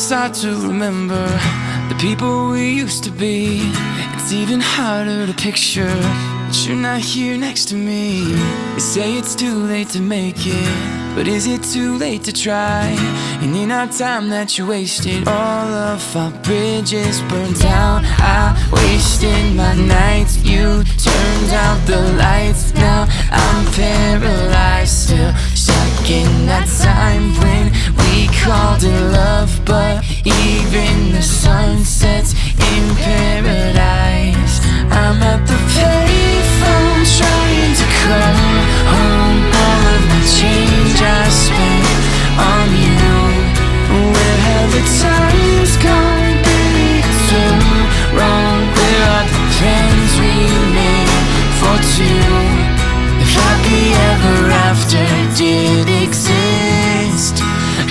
it's hard to remember the people we used to be. It's even harder to picture that you're not here next to me. They say it's too late to make it, but is it too late to try? And in our time that you wasted, all of our bridges burned down. I wasted my nights, you turned out the lights. Now I'm paralyzed, still stuck in that time when we called it love. But even the sun sets in paradise. I'm at the payphone trying to call home all of my change I spent on you. Where have the times gone, baby? It's so wrong. Where are the plans we made for two? If happy ever after did exist,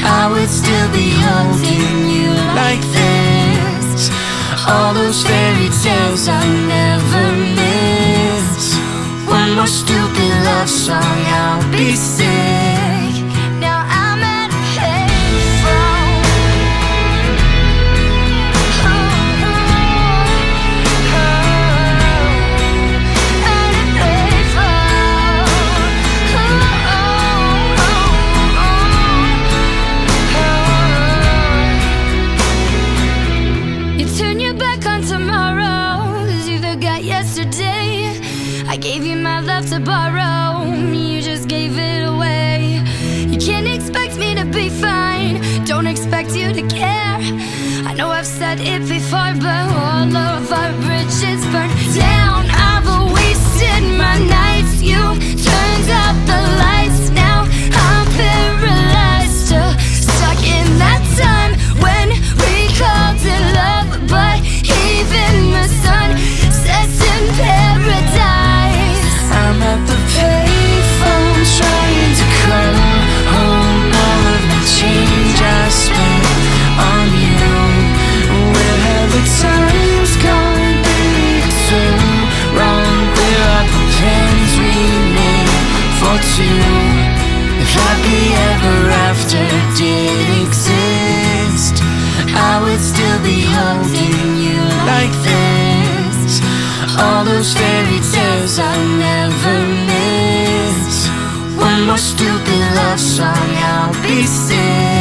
I would still be holding you like this. All those fairy tales I never miss. One more stupid love song, I'll be sick. Now I'm at a payphone. At a payphone. You turn your back on tomorrow, 'cause you forgot yesterday. I gave you my love to borrow, you just gave it away. You can't expect me to be fine, don't expect you to care. I know I've said it before, but all of our bridges burned down. I've wasted my nights, you turned out the lights. Now I'm paralyzed, still stuck in that time when we called it love. But even the sun sets in paradise. I'm at the payphone trying to call home all of the change I spent on you. Where have the times gone, baby? It's so wrong. Where are the plans we made for two? If happy ever after did exist, I would still be holding you like this. All those fairy tales I never miss. One more stupid love song, I'll be sick.